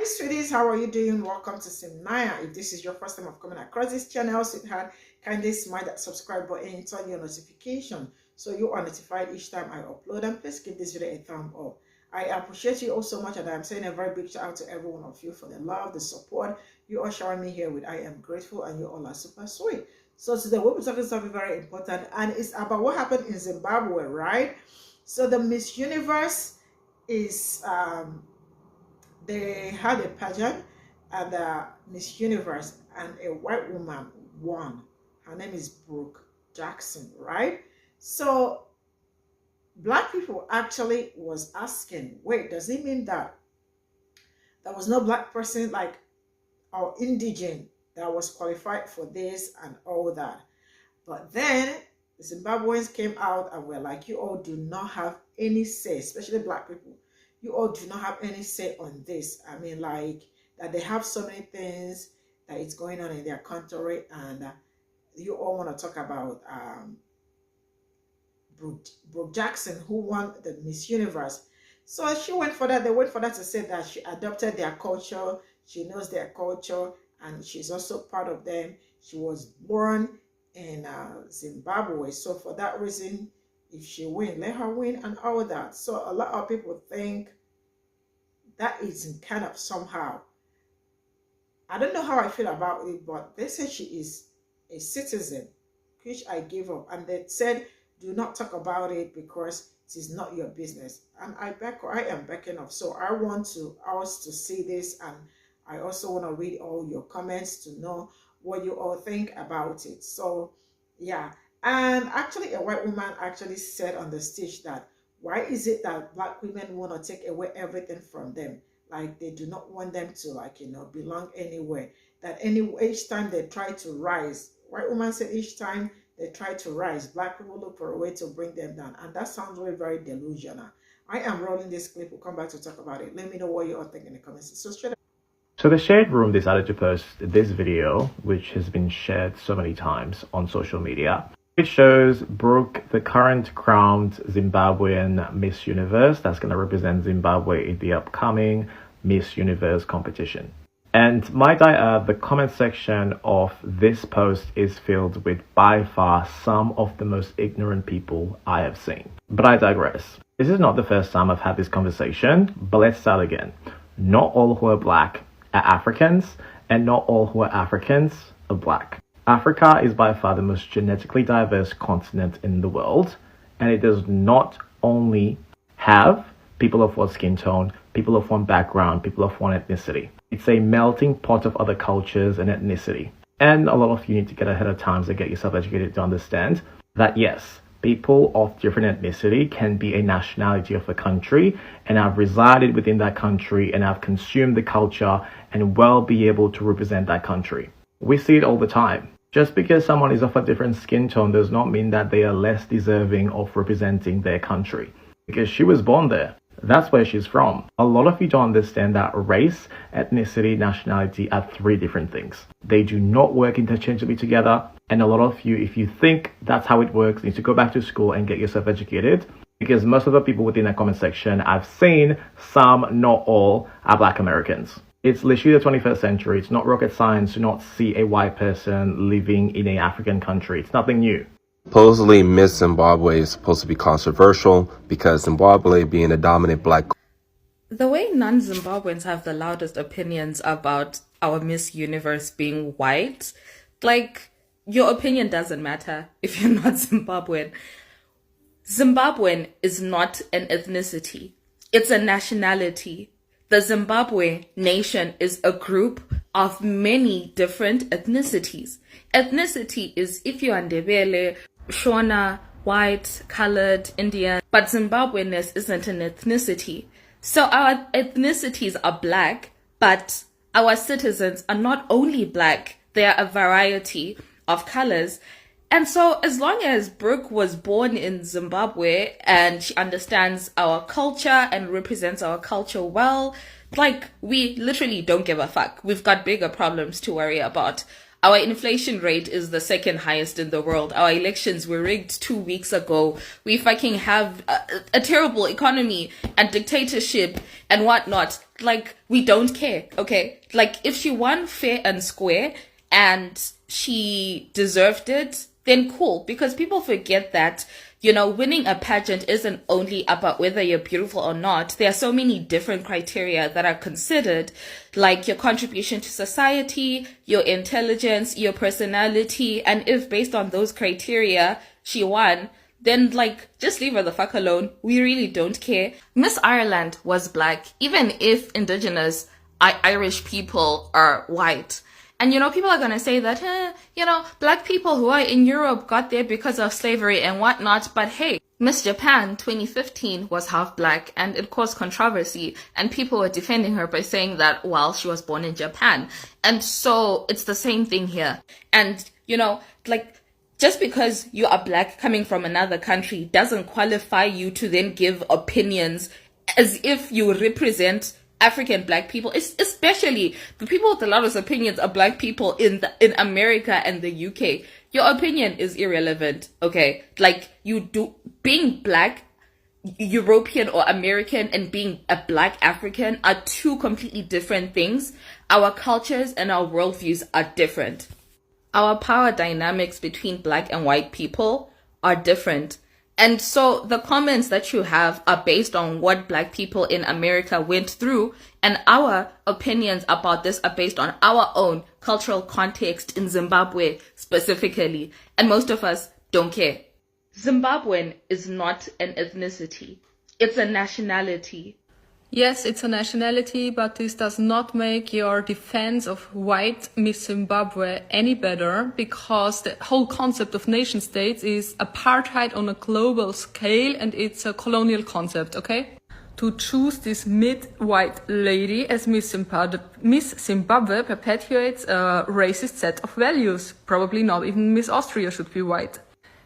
Sweeties, how are you doing? Welcome to Cimnanya. If this is your first time of coming across this channel, sweetheart, kindly smash that subscribe button and turn your notification so you are notified each time I upload, and please give this video a thumb up. I appreciate you all so much, and I'm saying a very big shout out to every one of you for the love, the support you are showing me here with. I am grateful, and you all are super sweet. So today we'll be talking something very important, and it's about what happened in Zimbabwe, right? So the Miss Universe is they had a pageant at the Miss Universe, and a white woman won. Her name is Brooke Jackson, right? So black people actually was asking, wait, does it mean that there was no black person like or indigent that was qualified for this and all that? But then the Zimbabweans came out and were like, you all do not have any say, especially black people. You all do not have any say on this. I mean, like, that they have so many things that is going on in their country, and you all want to talk about Brooke Jackson, who won the Miss Universe. So she went for that. They went for that to say that she adopted their culture, she knows their culture, and she's also part of them. She was born in Zimbabwe. So for that reason, if she win, let her win and all that. So a lot of people think that is kind of somehow, I don't know how I feel about it, but they say she is a citizen, which I give up. And they said, do not talk about it because it is not your business. And I am backing up. So I want us to see this, and I also want to read all your comments to know what you all think about it. So yeah. And actually, a white woman actually said on the stage that why is it that black women want to take away everything from them? Like, they do not want them to, like, belong anywhere. That each time they try to rise, white woman said each time they try to rise, black people look for a way to bring them down. And that sounds very, very delusional. I am rolling this clip. We'll come back to talk about it. Let me know what you all think in the comments. So the Shade Room decided to post this video, which has been shared so many times on social media. It shows Brooke, the current crowned Zimbabwean Miss Universe, that's going to represent Zimbabwe in the upcoming Miss Universe competition. And might I add, the comment section of this post is filled with by far some of the most ignorant people I have seen. But I digress. This is not the first time I've had this conversation, but let's start again. Not all who are black are Africans, and not all who are Africans are black. Africa is by far the most genetically diverse continent in the world, and it does not only have people of one skin tone, people of one background, people of one ethnicity. It's a melting pot of other cultures and ethnicity. And a lot of you need to get ahead of times and get yourself educated to understand that yes, people of different ethnicity can be a nationality of a country and have resided within that country and have consumed the culture and well be able to represent that country. We see it all the time. Just because someone is of a different skin tone does not mean that they are less deserving of representing their country. Because she was born there. That's where she's from. A lot of you don't understand that race, ethnicity, nationality are three different things. They do not work interchangeably together. And a lot of you, if you think that's how it works, need to go back to school and get yourself educated. Because most of the people within that comment section I've seen, some, not all, are black Americans. It's literally the 21st century. It's not rocket science to not see a white person living in an African country. It's nothing new. Supposedly, Miss Zimbabwe is supposed to be controversial because Zimbabwe being a dominant black. The way non-Zimbabweans have the loudest opinions about our Miss Universe being white, like, your opinion doesn't matter if you're not Zimbabwean. Zimbabwean is not an ethnicity. It's a nationality. The Zimbabwe nation is a group of many different ethnicities. Ethnicity is if you're Ndebele, Shona, white, colored, Indian, but Zimbabweanness isn't an ethnicity. So our ethnicities are black, but our citizens are not only black, they are a variety of colors. And so as long as Brooke was born in Zimbabwe and she understands our culture and represents our culture well, like, we literally don't give a fuck. We've got bigger problems to worry about. Our inflation rate is the second highest in the world. Our elections were rigged 2 weeks ago. We fucking have a terrible economy and dictatorship and whatnot. like, we don't care, okay? Like, if she won fair and square and she deserved it, then cool. Because people forget that, winning a pageant isn't only about whether you're beautiful or not. There are so many different criteria that are considered, like your contribution to society, your intelligence, your personality. And if based on those criteria she won, then just leave her the fuck alone. We really don't care. Miss Ireland was black, even if indigenous Irish people are white. And, people are going to say that, black people who are in Europe got there because of slavery and whatnot. But hey, Miss Japan 2015 was half black, and it caused controversy. And people were defending her by saying that, well, she was born in Japan. And so it's the same thing here. And, just because you are black coming from another country doesn't qualify you to then give opinions as if you represent African black people, especially the people with the loudest opinions are black people in America and the UK. Your opinion is irrelevant, okay? Being black, European or American, and being a black African are two completely different things. Our cultures and our worldviews are different. Our power dynamics between black and white people are different. And so the comments that you have are based on what black people in America went through, and our opinions about this are based on our own cultural context in Zimbabwe specifically. And most of us don't care. Zimbabwean is not an ethnicity. It's a nationality. Yes, it's a nationality, but this does not make your defense of white Miss Zimbabwe any better, because the whole concept of nation states is apartheid on a global scale, and it's a colonial concept, okay? To choose this mid-white lady as Miss Zimbabwe perpetuates a racist set of values. Probably not even Miss Austria should be white.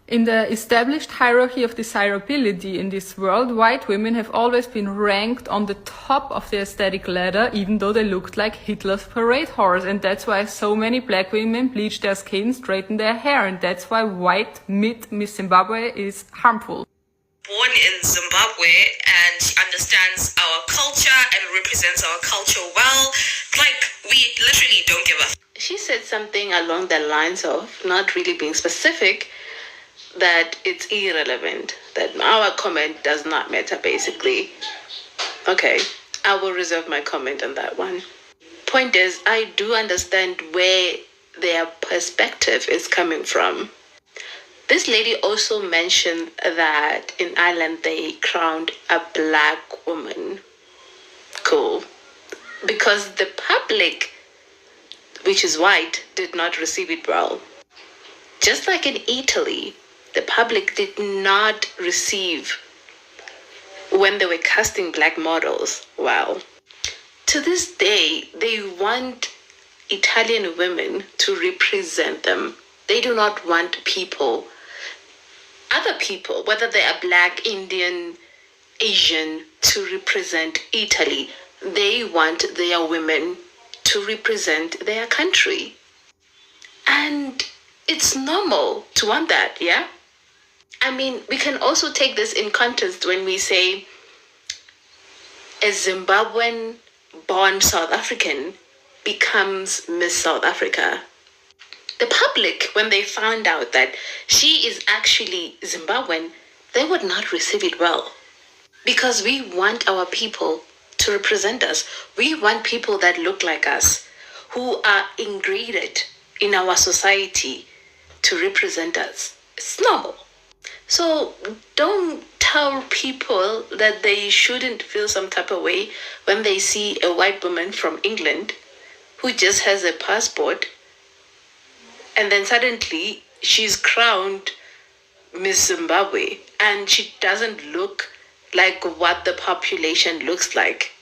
In the established hierarchy of desirability in this world, white women have always been ranked on the top of the aesthetic ladder, even though they looked like Hitler's parade horse. And that's why so many black women bleach their skin, straighten their hair. And that's why white Miss Zimbabwe is harmful. Born in Zimbabwe, and she understands our culture and represents our culture well. We literally don't give a... She said something along the lines of, not really being specific, that it's irrelevant, that our comment does not matter, basically. Okay, I will reserve my comment on that one. Point is, I do understand where their perspective is coming from. This lady also mentioned that in Ireland they crowned a black woman. Cool. Because the public, which is white, did not receive it well. Just like in Italy, the public did not receive when they were casting black models well. To this day, they want Italian women to represent them. They do not want other people, whether they are black, Indian, Asian, to represent Italy. They want their women to represent their country. And it's normal to want that, yeah? I mean, we can also take this in context when we say a Zimbabwean-born South African becomes Miss South Africa. The public, when they found out that she is actually Zimbabwean, they would not receive it well. Because we want our people to represent us. We want people that look like us, who are ingrained in our society to represent us. It's normal. So don't tell people that they shouldn't feel some type of way when they see a white woman from England who just has a passport, and then suddenly she's crowned Miss Zimbabwe and she doesn't look like what the population looks like.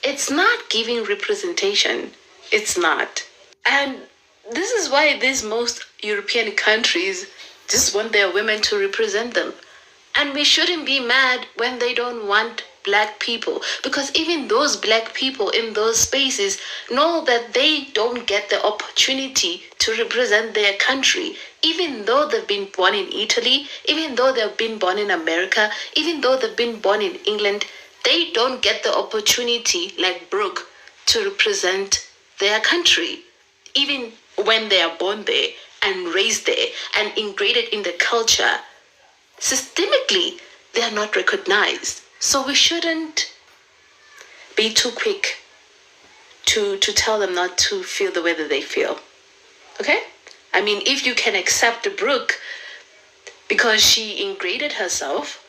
It's not giving representation. It's not. And this is why most European countries just want their women to represent them. And we shouldn't be mad when they don't want black people, because even those black people in those spaces know that they don't get the opportunity to represent their country, even though they've been born in Italy, even though they've been born in America, even though they've been born in England. They don't get the opportunity, like Brooke, to represent their country, even when they are born there and raised there and ingrained in the culture. Systemically, they are not recognized. So we shouldn't be too quick to tell them not to feel the way that they feel. Okay? I mean, if you can accept Brooke because she ingrained herself,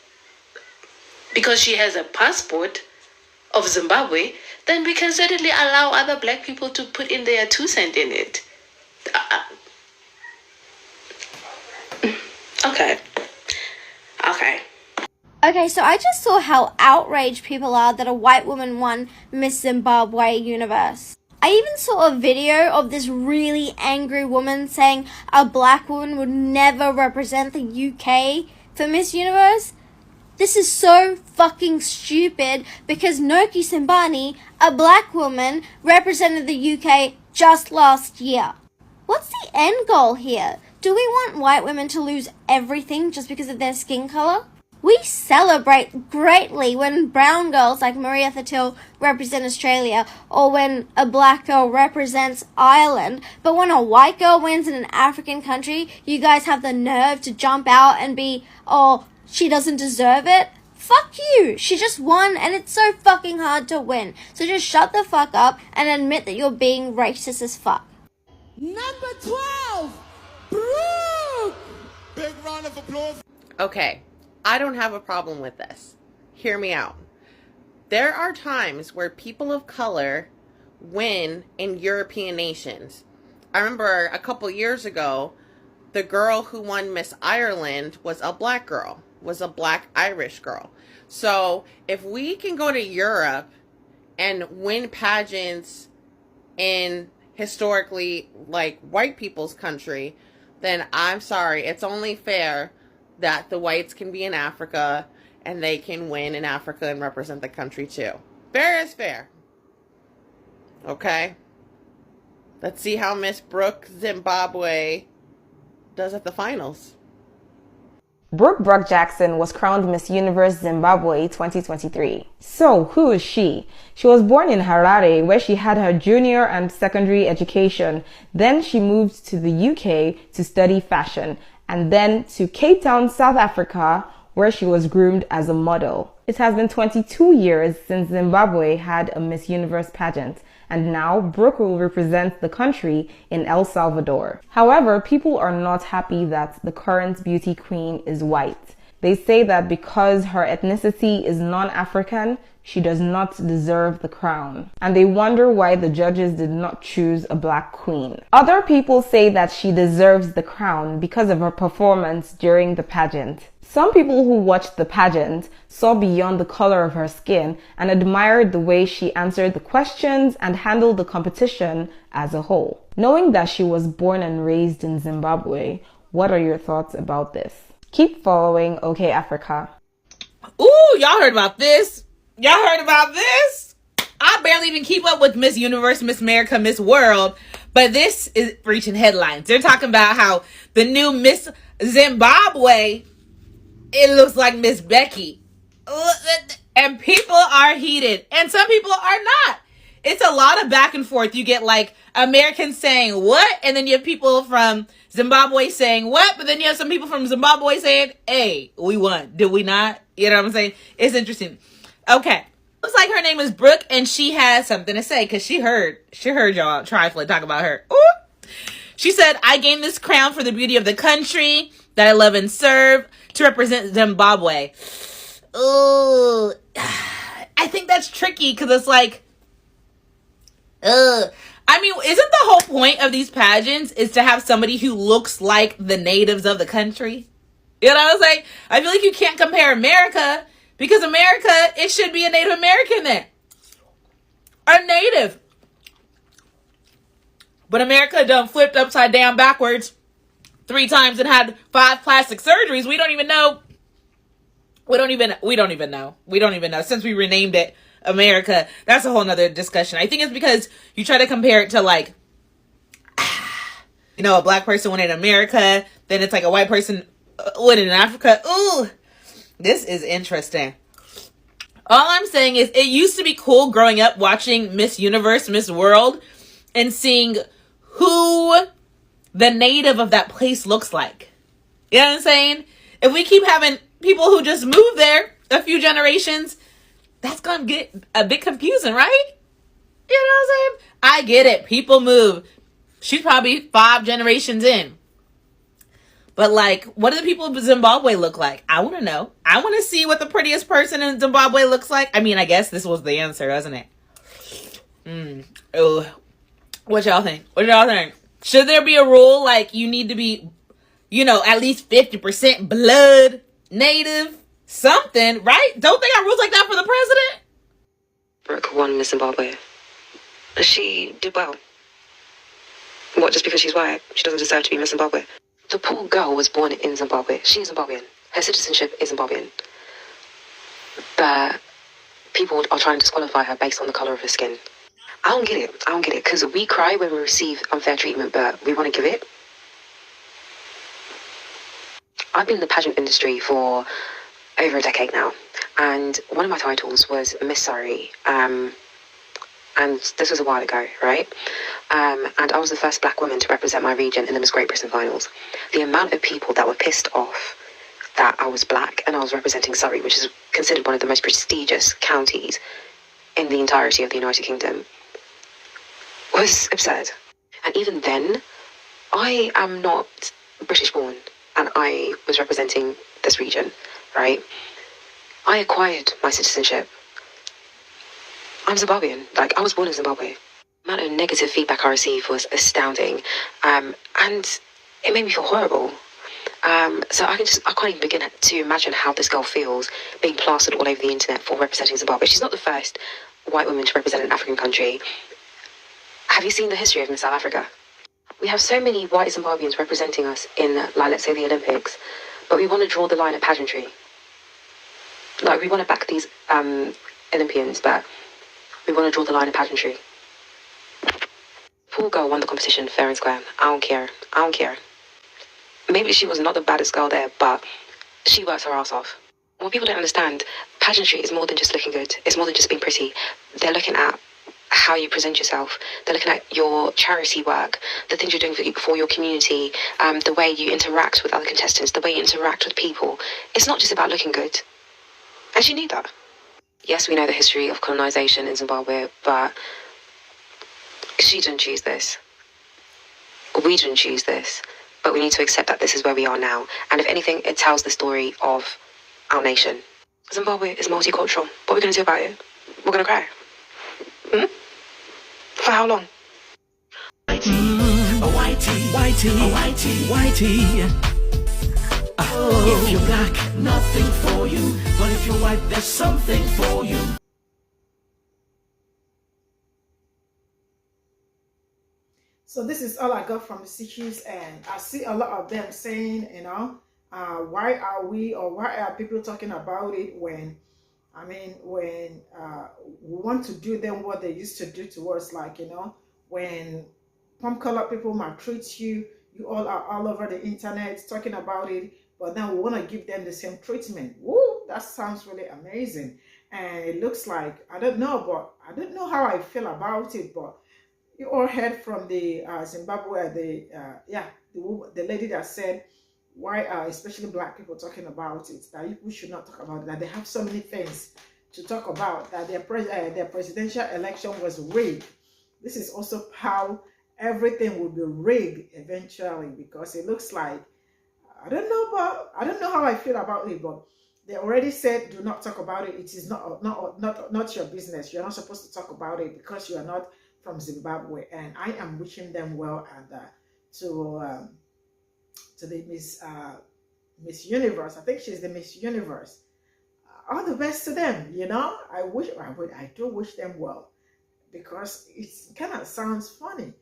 because she has a passport of Zimbabwe, then we can certainly allow other black people to put in their 2 cents in it. Okay. Okay, so I just saw how outraged people are that a white woman won Miss Zimbabwe Universe. I even saw a video of this really angry woman saying a black woman would never represent the UK for Miss Universe. This is so fucking stupid because Noki Simbani, a black woman, represented the UK just last year. What's the end goal here? Do we want white women to lose everything just because of their skin color? We celebrate greatly when brown girls like Maria Thattil represent Australia or when a black girl represents Ireland. But when a white girl wins in an African country, you guys have the nerve to jump out and be, oh, she doesn't deserve it? Fuck you! She just won and it's so fucking hard to win. So just shut the fuck up and admit that you're being racist as fuck. Number 12, Brooke! Big round of applause. Okay, I don't have a problem with this. Hear me out. There are times where people of color win in European nations. I remember a couple years ago, the girl who won Miss Ireland was a black girl, was a black Irish girl. So if we can go to Europe and win pageants in historically like white people's country, then I'm sorry, it's only fair that the whites can be in Africa and they can win in Africa and represent the country too. Fair is fair. Okay? Let's see how Miss Brooke Zimbabwe does at the finals. Brooke Jackson was crowned Miss Universe Zimbabwe 2023. So, who is she? She was born in Harare, where she had her junior and secondary education. Then she moved to the UK to study fashion, and then to Cape Town, South Africa, where she was groomed as a model. It has been 22 years since Zimbabwe had a Miss Universe pageant, and now Brooke will represent the country in El Salvador. However, people are not happy that the current beauty queen is white. They say that because her ethnicity is non-African, she does not deserve the crown. And they wonder why the judges did not choose a black queen. Other people say that she deserves the crown because of her performance during the pageant. Some people who watched the pageant saw beyond the color of her skin and admired the way she answered the questions and handled the competition as a whole. Knowing that she was born and raised in Zimbabwe, what are your thoughts about this? Keep following OK Africa. Ooh, y'all heard about this? Y'all heard about this? I barely even keep up with Miss Universe, Miss America, Miss World, but this is reaching headlines. They're talking about how the new Miss Zimbabwe, it looks like Miss Becky. And people are heated, and some people are not. It's a lot of back and forth. You get like Americans saying what, and then you have people from Zimbabwe saying what, but then you have some people from Zimbabwe saying, hey, we won. Did we not? You know what I'm saying? It's interesting. Okay. Looks like her name is Brooke, and she has something to say because she heard y'all trifling talk about her. Ooh. She said, I gained this crown for the beauty of the country that I love and serve to represent Zimbabwe. Ooh. I think that's tricky because it's like, I mean, isn't the whole point of these pageants is to have somebody who looks like the natives of the country? You know what I'm saying? I feel like you can't compare America because America, it should be a Native American there. A native. But America done flipped upside down backwards 3 times and had 5 plastic surgeries. We don't even know. We don't even know. Since we renamed it America, that's a whole nother discussion. I think it's because you try to compare it to like, you know, a black person winning in America, then it's like a white person winning in Africa. Ooh, this is interesting. All I'm saying is it used to be cool growing up watching Miss Universe, Miss World, and seeing who the native of that place looks like. You know what I'm saying? If we keep having people who just move there a few generations, that's going to get a bit confusing, right? You know what I'm saying? I get it. People move. She's probably 5 generations in. But, like, what do the people of Zimbabwe look like? I want to know. I want to see what the prettiest person in Zimbabwe looks like. I mean, I guess this was the answer, wasn't it? Oh, what y'all think? What y'all think? Should there be a rule, like, you need to be, you know, at least 50% blood native? Something, right? Don't they got rules like that for the president? Brooke won Miss Zimbabwe. She did well. What, just because she's white, she doesn't deserve to be Miss Zimbabwe? The poor girl was born in Zimbabwe. She is Zimbabwean. Her citizenship is Zimbabwean. But people are trying to disqualify her based on the colour of her skin. I don't get it. Because we cry when we receive unfair treatment, but we want to give it. I've been in the pageant industry for over a decade now. And one of my titles was Miss Surrey. And this was a while ago, right? And I was the first black woman to represent my region in the Miss Great Britain finals. The amount of people that were pissed off that I was black and I was representing Surrey, which is considered one of the most prestigious counties in the entirety of the United Kingdom, was absurd. And even then, I am not British born and I was representing this region, right? I acquired my citizenship. I'm Zimbabwean. Like, I was born in Zimbabwe. The amount of negative feedback I received was astounding. And it made me feel horrible. So I can't even begin to imagine how this girl feels being plastered all over the internet for representing Zimbabwe. She's not the first white woman to represent an African country. Have you seen the history of Miss South Africa? We have so many white Zimbabweans representing us in, like, let's say the Olympics, but we want to draw the line at pageantry. Like, we want to back these Olympians, but we want to draw the line of pageantry. Poor girl won the competition fair and square. I don't care. Maybe she was not the baddest girl there, but she works her ass off. What people don't understand, pageantry is more than just looking good. It's more than just being pretty. They're looking at how you present yourself. They're looking at your charity work, the things you're doing for your community, the way you interact with other contestants, the way you interact with people. It's not just about looking good. And she knew that. Yes, we know the history of colonization in Zimbabwe, but she didn't choose this. We didn't choose this, but we need to accept that this is where we are now. And if anything, it tells the story of our nation. Zimbabwe is multicultural. What are we going to do about it? We're going to cry. For how long? Whitey. If you're black, nothing for you. But if you're white, there's something for you. So this is all I got from the Sitchies, and I see a lot of them saying, you know, why are people talking about it when, I mean, when we want to do them what they used to do to us, like, you know, when color people maltreat you, you all are all over the internet talking about it, but then we want to give them the same treatment. Woo, that sounds really amazing. And it looks like, I don't know how I feel about it, but you all heard from the Zimbabwe, the lady that said, why are especially black people talking about it, that people should not talk about it, that they have so many things to talk about, that their presidential election was rigged. This is also how everything will be rigged eventually, because it looks like, I don't know how I feel about it, but they already said do not talk about it. It is not your business. You're not supposed to talk about it because you are not from Zimbabwe. And I am wishing them well, and to the Miss Universe. I think she's the Miss Universe. All the best to them. You know, I do wish them well, because it kind of sounds funny.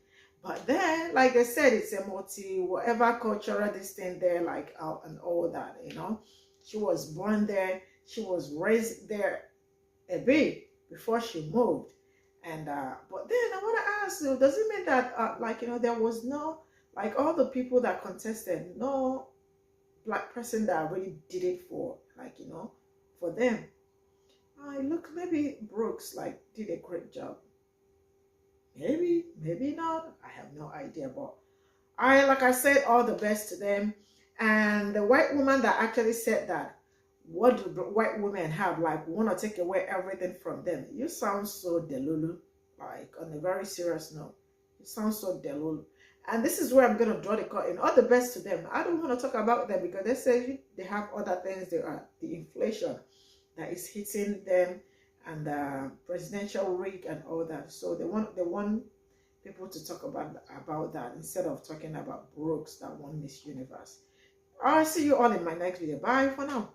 But then, like I said, it's a whatever cultural this thing there, like and all that, you know. She was born there, she was raised there a bit before she moved. And but then I want to ask you, does it mean that like, you know, there was no, like, all the people that contested, no black person that really did it for, like, you know, for them? Look, maybe Brooks like did a great job. Maybe, maybe not. I have no idea. But like I said, all the best to them. And the white woman that actually said that, what do white women have? Like, want to take away everything from them? You sound so delulu. Like, on a very serious note, you sound so delulu. And this is where I'm going to draw the curtain. All the best to them. I don't want to talk about them because they say they have other things. They are the inflation that is hitting them, and the presidential rig and all that. So they want people to talk about that instead of talking about Brooks that won Miss Universe. I'll see you all in my next video. Bye for now.